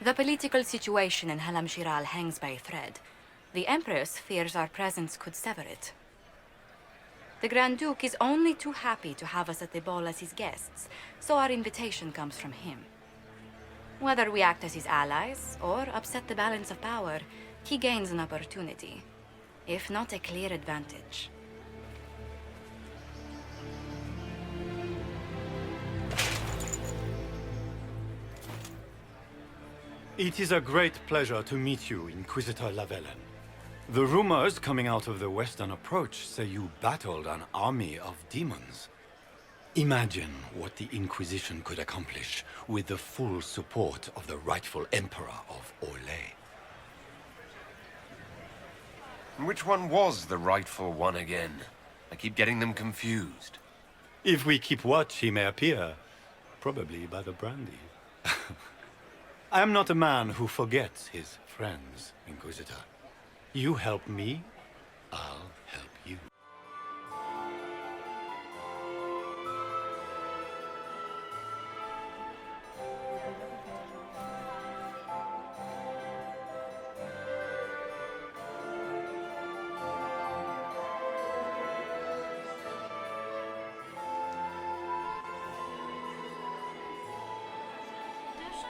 The political situation in Halamshiral hangs by a thread. The Empress fears our presence could sever it. The Grand Duke is only too happy to have us at the ball as his guests, so our invitation comes from him. Whether we act as his allies or upset the balance of power, he gains an opportunity, if not a clear advantage. It is a great pleasure to meet you, Inquisitor Lavellen. The rumors coming out of the Western Approach say you battled an army of demons. Imagine what the Inquisition could accomplish with the full support of the rightful Emperor of Orlais. Which one was the rightful one again? I keep getting them confused. If we keep watch, he may appear. Probably by the brandy. I am not a man who forgets his friends, Inquisitor. You help me, I'll help you.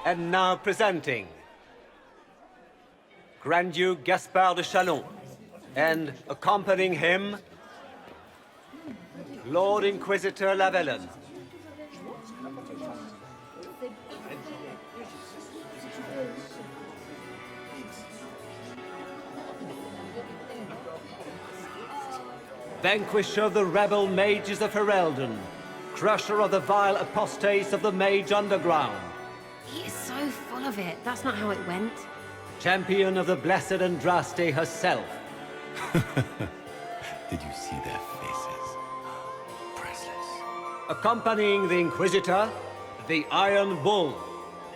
And now presenting Grand Duke Gaspard de Chalon, and accompanying him, Lord Inquisitor Lavellen. Vanquisher of the rebel mages of Ferelden, crusher of the vile apostates of the Mage Underground. He is so full of it. That's not how it went. Champion of the Blessed Andraste herself. Did you see their faces? Priceless. Accompanying the Inquisitor, the Iron Bull,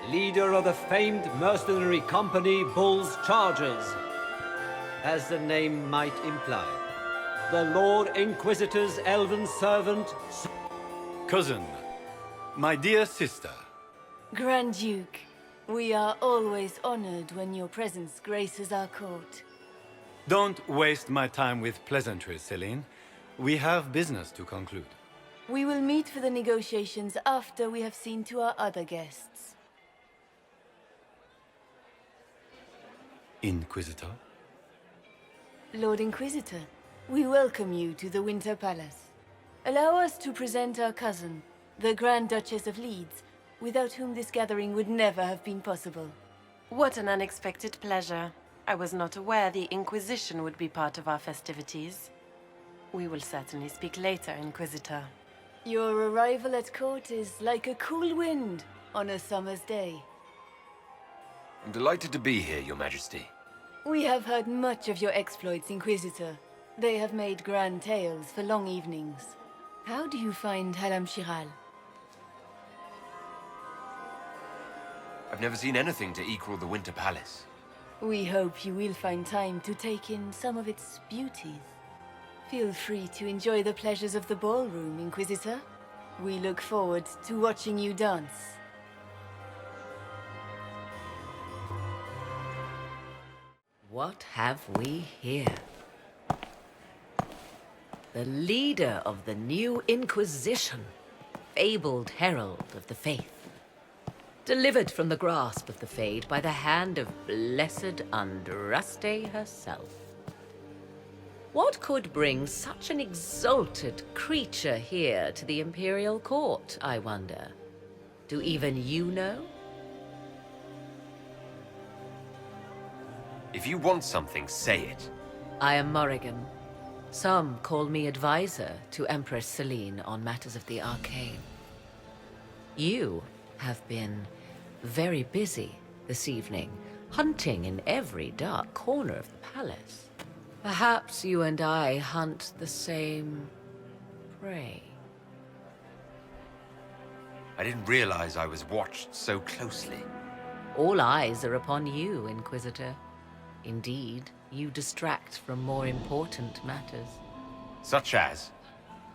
leader of the famed mercenary company Bull's Chargers. As the name might imply, the Lord Inquisitor's elven servant... Cousin, my dear sister. Grand Duke, we are always honored when your presence graces our court. Don't waste my time with pleasantries, Celine. We have business to conclude. We will meet for the negotiations after we have seen to our other guests. Inquisitor? Lord Inquisitor, we welcome you to the Winter Palace. Allow us to present our cousin, the Grand Duchess of Leeds, without whom this gathering would never have been possible. What an unexpected pleasure. I was not aware the Inquisition would be part of our festivities. We will certainly speak later, Inquisitor. Your arrival at court is like a cool wind on a summer's day. I'm delighted to be here, Your Majesty. We have heard much of your exploits, Inquisitor. They have made grand tales for long evenings. How do you find Halamshiral? I've never seen anything to equal the Winter Palace. We hope you will find time to take in some of its beauties. Feel free to enjoy the pleasures of the ballroom, Inquisitor. We look forward to watching you dance. What have we here? The leader of the new Inquisition, fabled herald of the faith. Delivered from the grasp of the Fade by the hand of Blessed Andraste herself. What could bring such an exalted creature here to the Imperial Court, I wonder? Do even you know? If you want something, say it. I am Morrigan. Some call me advisor to Empress Celine on matters of the arcane. You have been very busy this evening, hunting in every dark corner of the palace. Perhaps you and I hunt the same prey. I didn't realize I was watched so closely. All eyes are upon you, Inquisitor. Indeed, you distract from more important matters. Such as?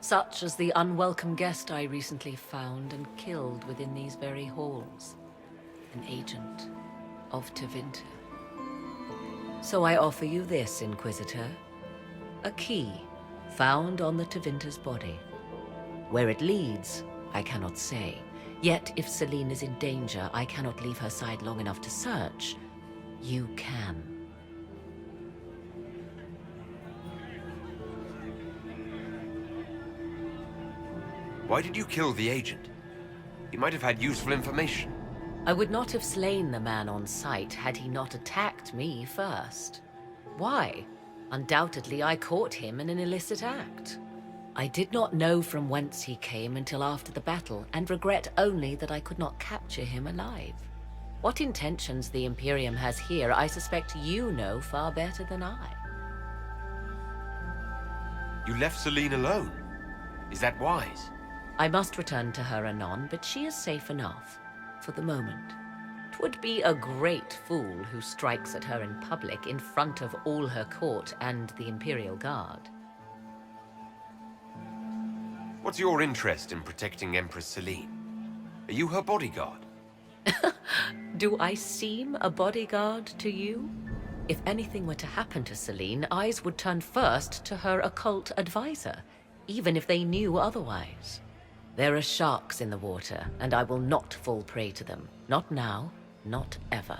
Such as the unwelcome guest I recently found and killed within these very halls. An agent of Tevinter. So I offer you this, Inquisitor. A key found on the Tevinter's body. Where it leads, I cannot say. Yet, if Celine is in danger, I cannot leave her side long enough to search. You can. Why did you kill the agent? He might have had useful information. I would not have slain the man on sight had he not attacked me first. Why? Undoubtedly, I caught him in an illicit act. I did not know from whence he came until after the battle, and regret only that I could not capture him alive. What intentions the Imperium has here, I suspect you know far better than I. You left Celine alone. Is that wise? I must return to her anon, but she is safe enough, for the moment. 'Twould be a great fool who strikes at her in public in front of all her court and the Imperial Guard. What's your interest in protecting Empress Celine? Are you her bodyguard? Do I seem a bodyguard to you? If anything were to happen to Celine, eyes would turn first to her occult advisor, even if they knew otherwise. There are sharks in the water, and I will not fall prey to them. Not now, not ever.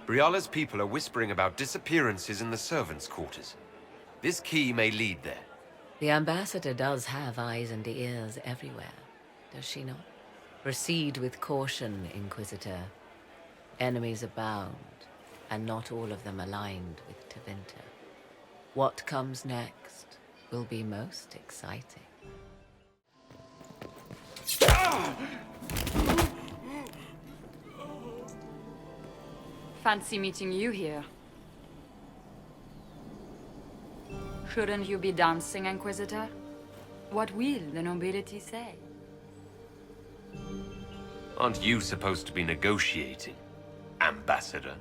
Briala's people are whispering about disappearances in the servants' quarters. This key may lead there. The ambassador does have eyes and ears everywhere, does she not? Proceed with caution, Inquisitor. Enemies abound, and not all of them aligned with Tevinter. What comes next will be most exciting. Fancy meeting you here. Shouldn't you be dancing, Inquisitor? What will the nobility say? Aren't you supposed to be negotiating, Ambassador?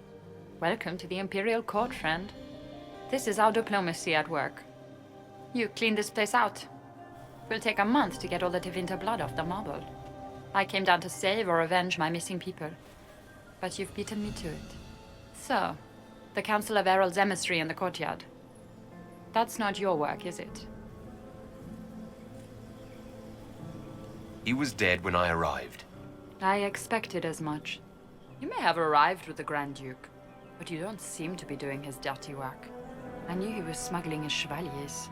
Welcome to the Imperial Court, friend. This is our diplomacy at work. You clean this place out. Will take a month to get all the Tevinter blood off the marble. I came down to save or avenge my missing people. But you've beaten me to it. So, the Council of Herald's emissary in the courtyard. That's not your work, is it? He was dead when I arrived. I expected as much. You may have arrived with the Grand Duke, but you don't seem to be doing his dirty work. I knew he was smuggling his chevaliers.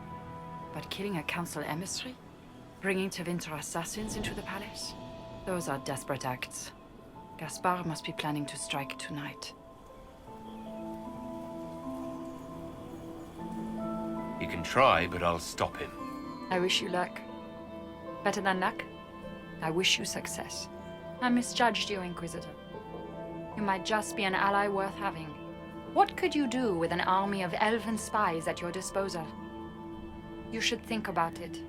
But killing a council emissary? Bringing Tevinter assassins into the palace? Those are desperate acts. Gaspard must be planning to strike tonight. He can try, but I'll stop him. I wish you luck. Better than luck? I wish you success. I misjudged you, Inquisitor. You might just be an ally worth having. What could you do with an army of elven spies at your disposal? You should think about it.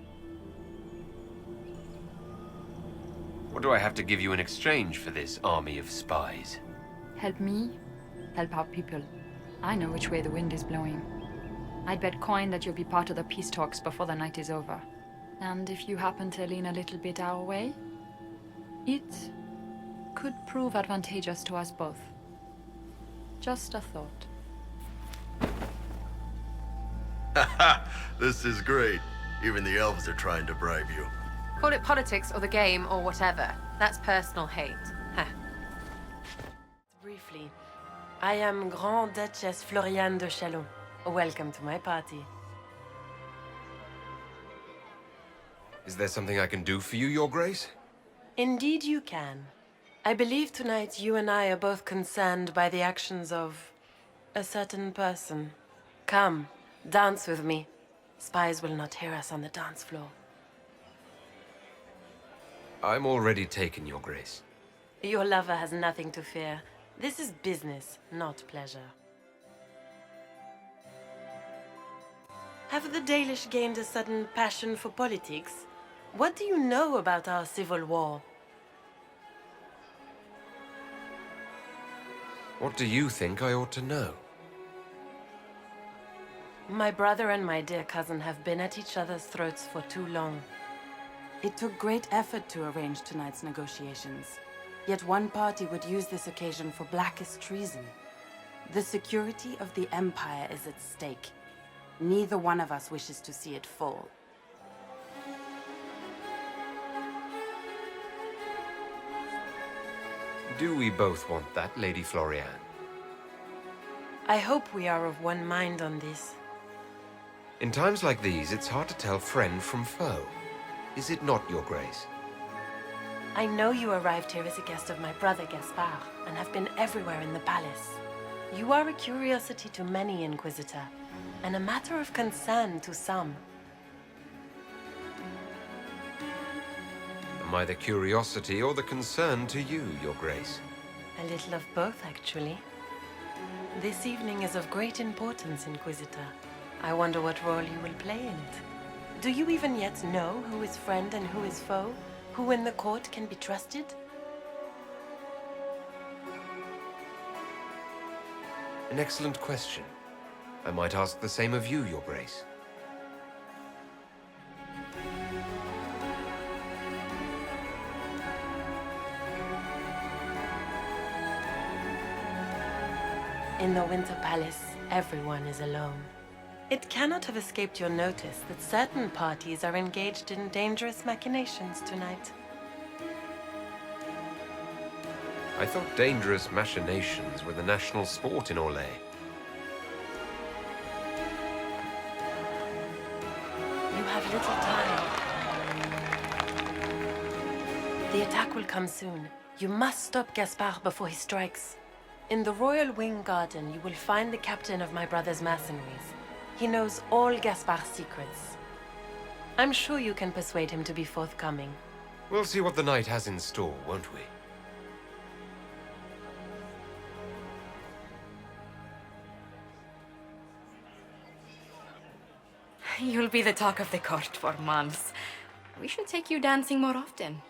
What do I have to give you in exchange for this army of spies? Help me, help our people. I know which way the wind is blowing. I'd bet coin that you'll be part of the peace talks before the night is over. And if you happen to lean a little bit our way, it could prove advantageous to us both. Just a thought. This is great. Even the elves are trying to bribe you. Call it politics or the game or whatever. That's personal hate. Huh. Briefly, I am Grand Duchess Floriane de Chalon. Welcome to my party. Is there something I can do for you, Your Grace? Indeed you can. I believe tonight you and I are both concerned by the actions of a certain person. Come, dance with me. Spies will not hear us on the dance floor. I'm already taken, Your Grace. Your lover has nothing to fear. This is business, not pleasure. Have the Dalish gained a sudden passion for politics? What do you know about our civil war? What do you think I ought to know? My brother and my dear cousin have been at each other's throats for too long. It took great effort to arrange tonight's negotiations. Yet one party would use this occasion for blackest treason. The security of the Empire is at stake. Neither one of us wishes to see it fall. Do we both want that, Lady Florian? I hope we are of one mind on this. In times like these, it's hard to tell friend from foe. Is it not, Your Grace? I know you arrived here as a guest of my brother Gaspard, and have been everywhere in the palace. You are a curiosity to many, Inquisitor, and a matter of concern to some. Am I the curiosity or the concern to you, Your Grace? A little of both, actually. This evening is of great importance, Inquisitor. I wonder what role you will play in it. Do you even yet know who is friend and who is foe? Who in the court can be trusted? An excellent question. I might ask the same of you, Your Grace. In the Winter Palace, everyone is alone. It cannot have escaped your notice that certain parties are engaged in dangerous machinations tonight. I thought dangerous machinations were the national sport in Orlais. You have little time. The attack will come soon. You must stop Gaspard before he strikes. In the Royal Wing Garden, you will find the captain of my brother's mercenaries. He knows all Gaspard's secrets. I'm sure you can persuade him to be forthcoming. We'll see what the night has in store, won't we? You'll be the talk of the court for months. We should take you dancing more often.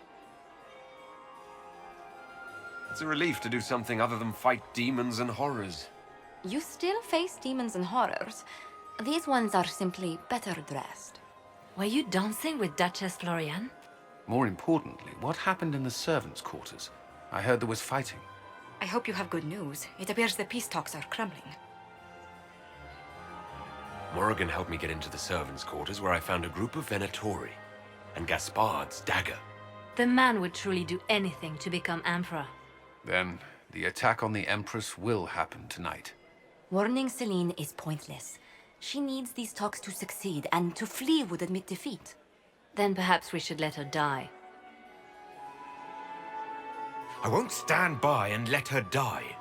It's a relief to do something other than fight demons and horrors. You still face demons and horrors. These ones are simply better dressed. Were you dancing with Duchess Florian? More importantly, what happened in the servants' quarters? I heard there was fighting. I hope you have good news. It appears the peace talks are crumbling. Morrigan helped me get into the servants' quarters where I found a group of Venatori and Gaspard's dagger. The man would truly do anything to become Emperor. Then, the attack on the Empress will happen tonight. Warning Celine is pointless. She needs these talks to succeed, and to flee would admit defeat. Then perhaps we should let her die. I won't stand by and let her die.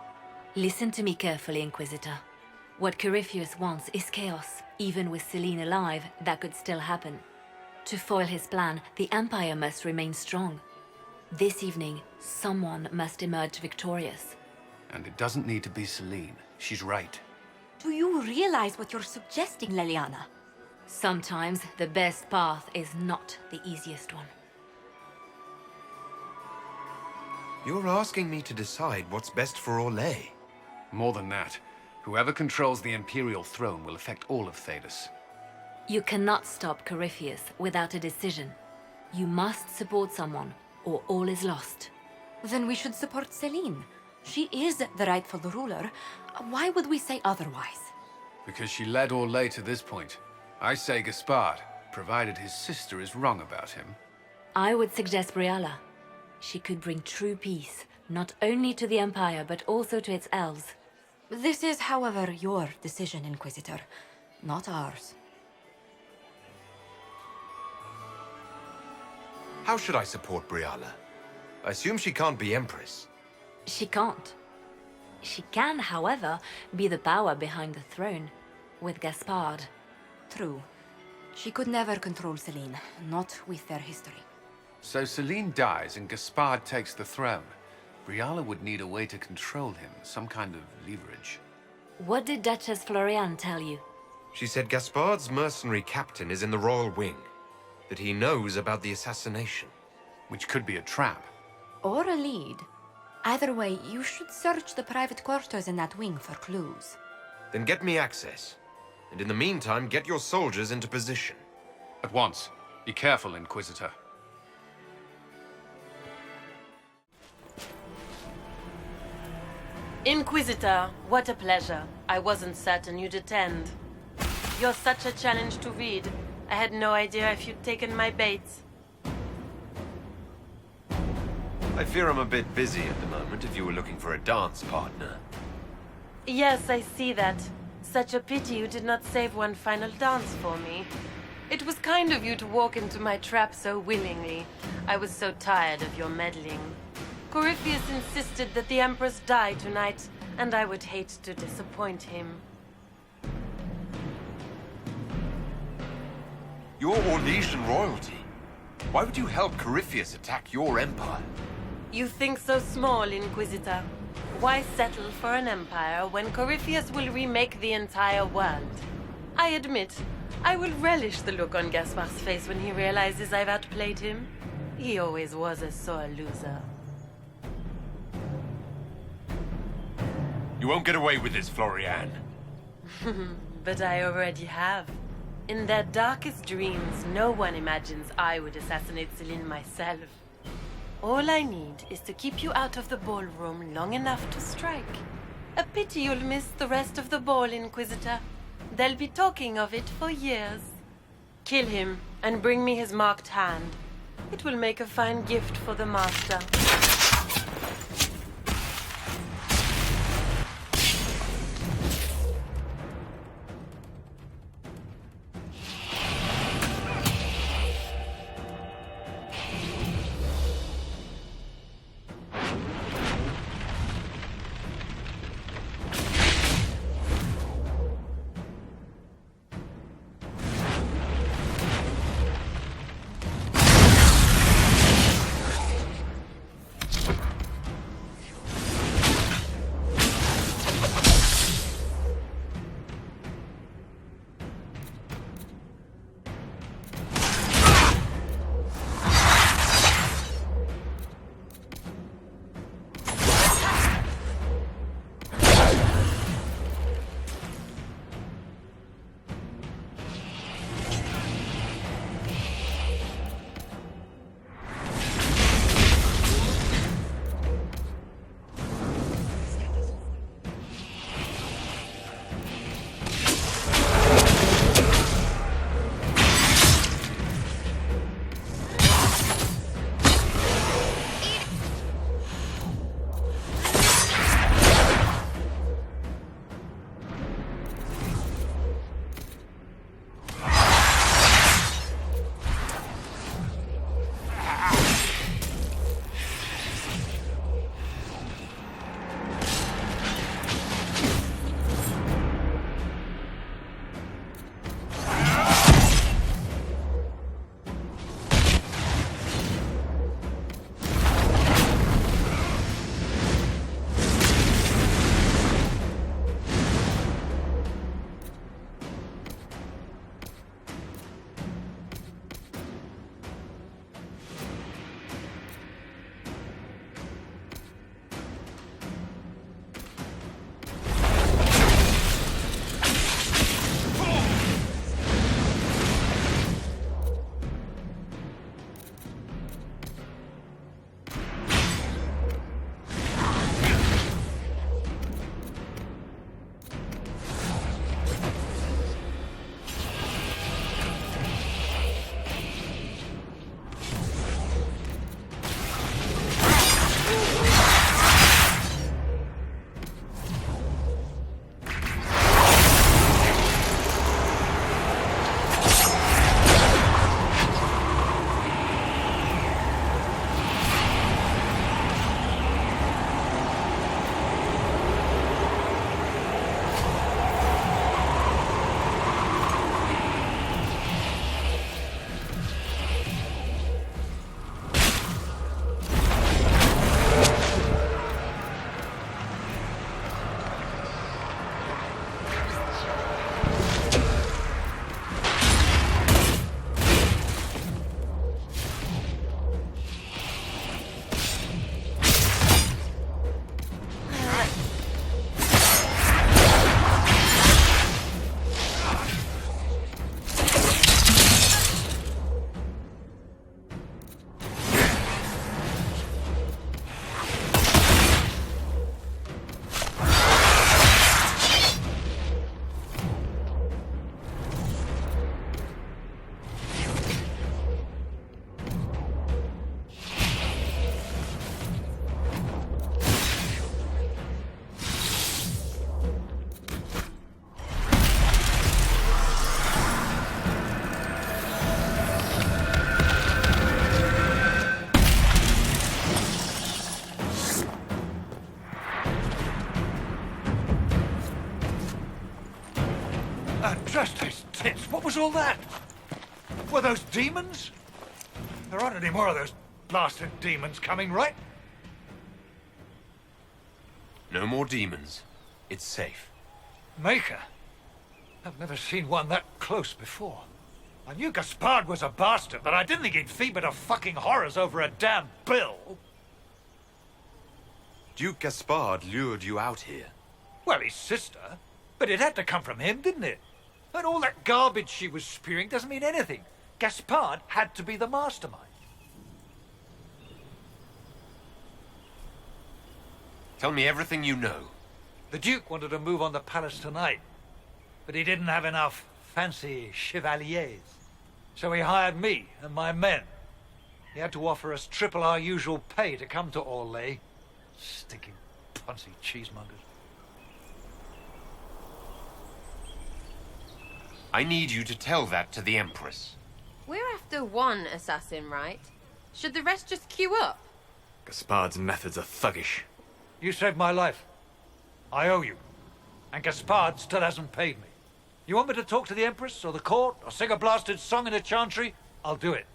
Listen to me carefully, Inquisitor. What Corypheus wants is chaos. Even with Celine alive, that could still happen. To foil his plan, the Empire must remain strong. This evening, someone must emerge victorious. And it doesn't need to be Celine. She's right. Do you realize what you're suggesting, Leliana? Sometimes the best path is not the easiest one. You're asking me to decide what's best for Orlais. More than that, whoever controls the Imperial throne will affect all of Thedas. You cannot stop Corypheus without a decision. You must support someone, or all is lost. Then we should support Celine. She is the rightful ruler. Why would we say otherwise? Because she led Orlais to this point. I say Gaspard, provided his sister is wrong about him. I would suggest Briala. She could bring true peace, not only to the Empire, but also to its elves. This is, however, your decision, Inquisitor, not ours. How should I support Briala? I assume she can't be Empress. She can't. She can, however, be the power behind the throne, with Gaspard. True. She could never control Celine, not with their history. So Celine dies and Gaspard takes the throne. Briala would need a way to control him, some kind of leverage. What did Duchess Florian tell you? She said Gaspard's mercenary captain is in the Royal Wing, that he knows about the assassination. Which could be a trap. Or a lead. Either way, you should search the private quarters in that wing for clues. Then get me access. And in the meantime, get your soldiers into position. At once. Be careful, Inquisitor. Inquisitor, what a pleasure. I wasn't certain you'd attend. You're such a challenge to read. I had no idea if you'd taken my bait. I fear I'm a bit busy at the moment if you were looking for a dance partner. Yes, I see that. Such a pity you did not save one final dance for me. It was kind of you to walk into my trap so willingly. I was so tired of your meddling. Corypheus insisted that the Empress die tonight, and I would hate to disappoint him. You're Orlesian royalty. Why would you help Corypheus attack your empire? You think so small, Inquisitor. Why settle for an empire when Corypheus will remake the entire world? I admit, I will relish the look on Gaspard's face when he realizes I've outplayed him. He always was a sore loser. You won't get away with this, Florian. But I already have. In their darkest dreams, no one imagines I would assassinate Celine myself. All I need is to keep you out of the ballroom long enough to strike. A pity you'll miss the rest of the ball, Inquisitor. They'll be talking of it for years. Kill him, and bring me his marked hand. It will make a fine gift for the Master. Trust those tits. What was all that? Were those demons? There aren't any more of those blasted demons coming, right? No more demons. It's safe. Maker? I've never seen one that close before. I knew Gaspard was a bastard, but I didn't think he'd feed me to fucking horrors over a damn bill. Duke Gaspard lured you out here. Well, his sister. But it had to come from him, didn't it? And all that garbage she was spewing doesn't mean anything. Gaspard had to be the mastermind. Tell me everything you know. The Duke wanted to move on the palace tonight, but he didn't have enough fancy chevaliers. So he hired me and my men. He had to offer us triple our usual pay to come to Orlais. Stinking punsy cheesemongers. I need you to tell that to the Empress. We're after one assassin, right? Should the rest just queue up? Gaspard's methods are thuggish. You saved my life. I owe you. And Gaspard still hasn't paid me. You want me to talk to the Empress or the court or sing a blasted song in a chantry? I'll do it.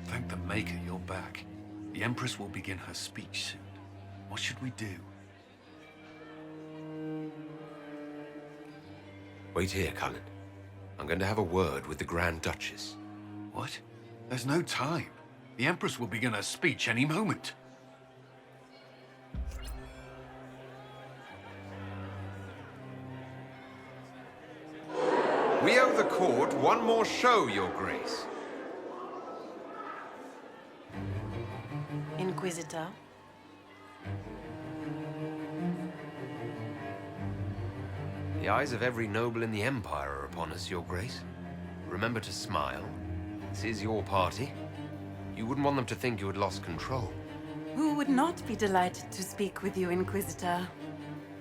Thank the Maker you're back. The Empress will begin her speech soon. What should we do? Wait here, Cullen. I'm going to have a word with the Grand Duchess. What? There's no time. The Empress will begin her speech any moment. We owe the court one more show, Your Grace. Inquisitor. The eyes of every noble in the Empire are upon us, Your Grace. Remember to smile. This is your party. You wouldn't want them to think you had lost control. Who would not be delighted to speak with you, Inquisitor?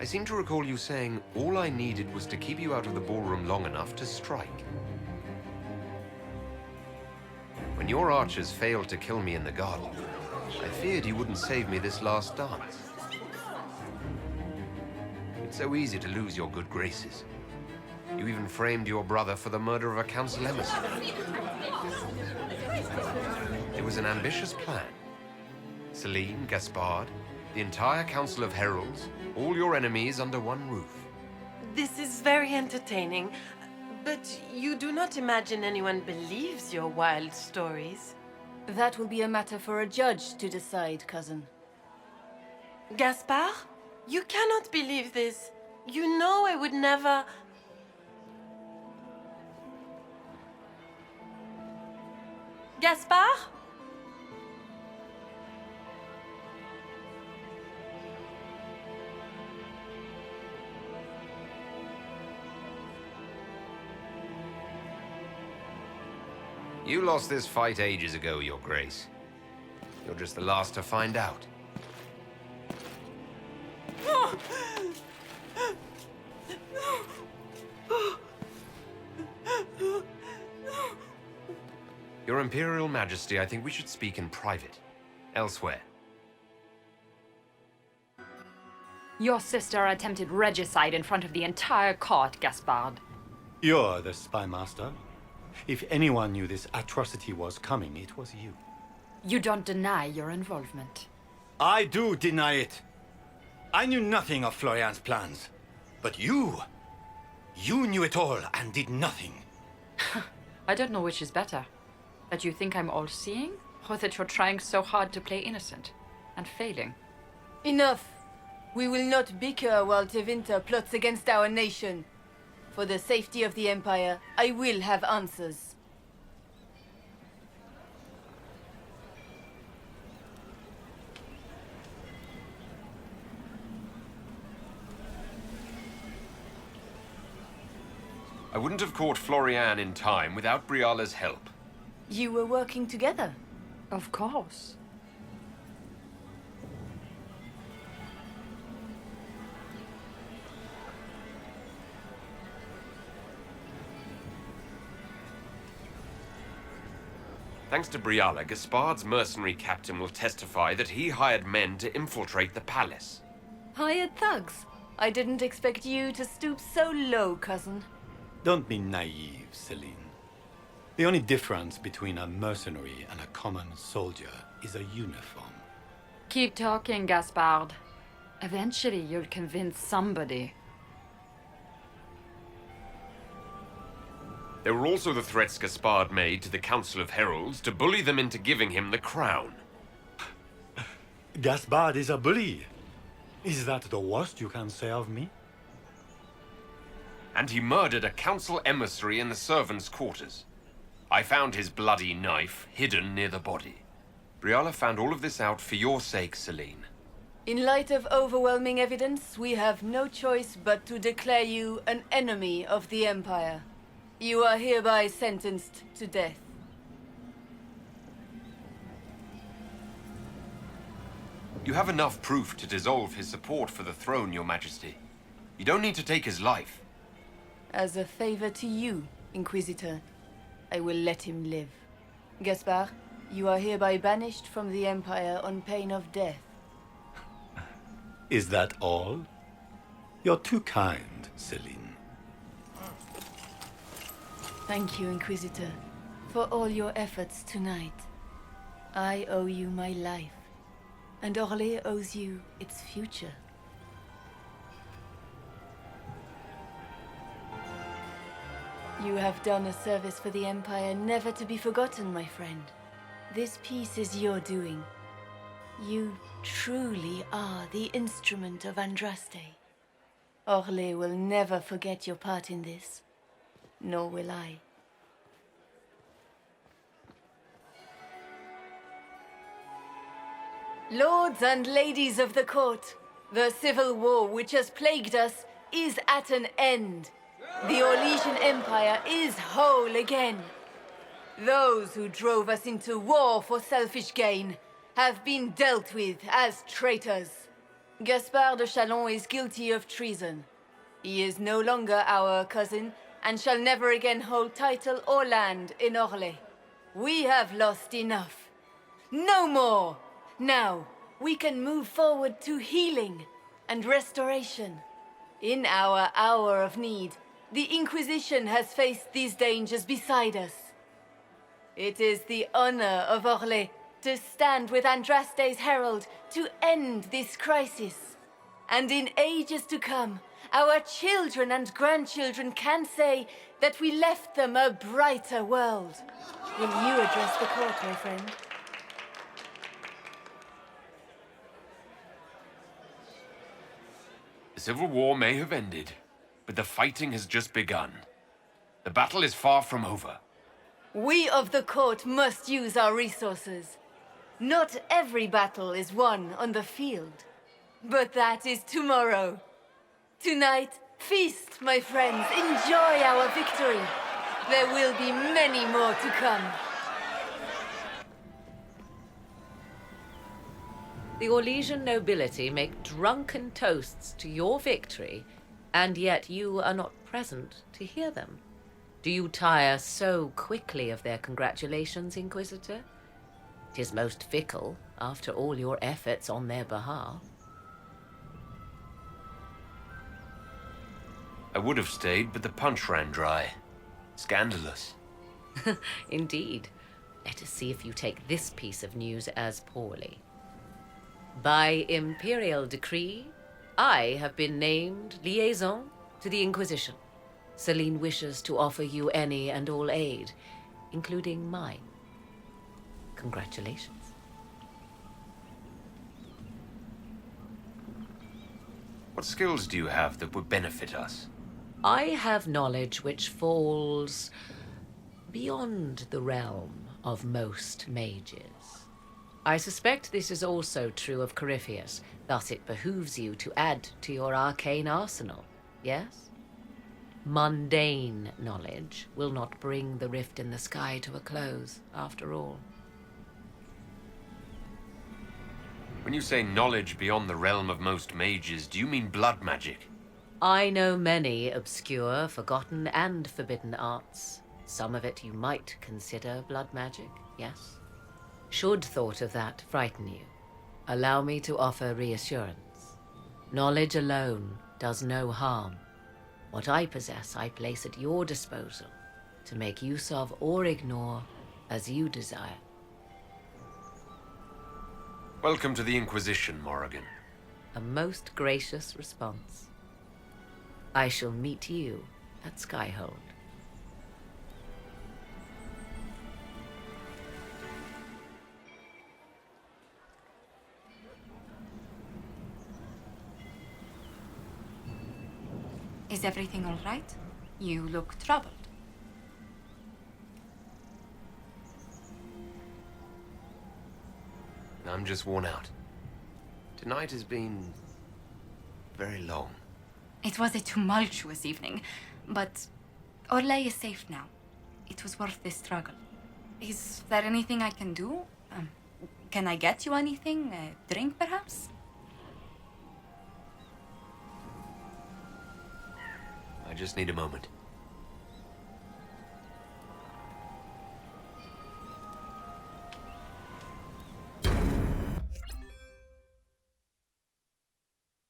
I seem to recall you saying all I needed was to keep you out of the ballroom long enough to strike. When your archers failed to kill me in the garden, I feared you wouldn't save me this last dance. It's so easy to lose your good graces. You even framed your brother for the murder of a council emissary. It was an ambitious plan. Celine, Gaspard, the entire Council of Heralds, all your enemies under one roof. This is very entertaining, but you do not imagine anyone believes your wild stories. That will be a matter for a judge to decide, cousin. Gaspard? You cannot believe this. You know I would never... Gaspard? You lost this fight ages ago, Your Grace. You're just the last to find out. Your Imperial Majesty, I think we should speak in private. Elsewhere. Your sister attempted regicide in front of the entire court, Gaspard. You're the spy master. If anyone knew this atrocity was coming, it was you. You don't deny your involvement. I do deny it. I knew nothing of Florian's plans. But you knew it all and did nothing. I don't know which is better. That you think I'm all-seeing, or that you're trying so hard to play innocent and failing. Enough! We will not bicker while Tevinter plots against our nation. For the safety of the Empire, I will have answers. I wouldn't have caught Florian in time without Briala's help. You were working together. Of course. Thanks to Briala, Gaspard's mercenary captain will testify that he hired men to infiltrate the palace. Hired thugs? I didn't expect you to stoop so low, cousin. Don't be naive, Celine. The only difference between a mercenary and a common soldier is a uniform. Keep talking, Gaspard. Eventually you'll convince somebody. There were also the threats Gaspard made to the Council of Heralds to bully them into giving him the crown. Gaspard is a bully. Is that the worst you can say of me? And he murdered a council emissary in the servants' quarters. I found his bloody knife hidden near the body. Briala found all of this out for your sake, Celine. In light of overwhelming evidence, we have no choice but to declare you an enemy of the Empire. You are hereby sentenced to death. You have enough proof to dissolve his support for the throne, Your Majesty. You don't need to take his life. As a favor to you, Inquisitor, I will let him live. Gaspard, you are hereby banished from the Empire on pain of death. Is that all? You're too kind, Celine. Thank you, Inquisitor, for all your efforts tonight. I owe you my life, and Orlais owes you its future. You have done a service for the Empire never to be forgotten, my friend. This piece is your doing. You truly are the instrument of Andraste. Orlais will never forget your part in this. Nor will I. Lords and ladies of the court, the civil war which has plagued us is at an end. The Orlesian Empire is whole again. Those who drove us into war for selfish gain have been dealt with as traitors. Gaspard de Chalon is guilty of treason. He is no longer our cousin, and shall never again hold title or land in Orlais. We have lost enough. No more! Now, we can move forward to healing and restoration. In our hour of need, the Inquisition has faced these dangers beside us. It is the honor of Orlais to stand with Andraste's herald to end this crisis. And in ages to come, our children and grandchildren can say that we left them a brighter world. Will you address the court, my friend? The civil war may have ended, but the fighting has just begun. The battle is far from over. We of the court must use our resources. Not every battle is won on the field, but that is tomorrow. Tonight, feast, my friends. Enjoy our victory. There will be many more to come. The Orlesian nobility make drunken toasts to your victory, and yet you are not present to hear them. Do you tire so quickly of their congratulations, Inquisitor? 'Tis most fickle, after all your efforts on their behalf. I would have stayed, but the punch ran dry. Scandalous. Indeed. Let us see if you take this piece of news as poorly. By imperial decree, I have been named liaison to the Inquisition. Celine wishes to offer you any and all aid, including mine. Congratulations. What skills do you have that would benefit us? I have knowledge which falls beyond the realm of most mages. I suspect this is also true of Corypheus, thus it behooves you to add to your arcane arsenal, yes? Mundane knowledge will not bring the rift in the sky to a close, after all. When you say knowledge beyond the realm of most mages, do you mean blood magic? I know many obscure, forgotten, and forbidden arts. Some of it you might consider blood magic, yes? Should thought of that frighten you, allow me to offer reassurance. Knowledge alone does no harm. What I possess, I place at your disposal to make use of or ignore as you desire. Welcome to the Inquisition, Morrigan. A most gracious response. I shall meet you at Skyhold. Is everything all right? You look troubled. I'm just worn out. Tonight has been very long. It was a tumultuous evening, but Orlais is safe now. It was worth the struggle. Is there anything I can do? Can I get you anything? A drink, perhaps? I just need a moment.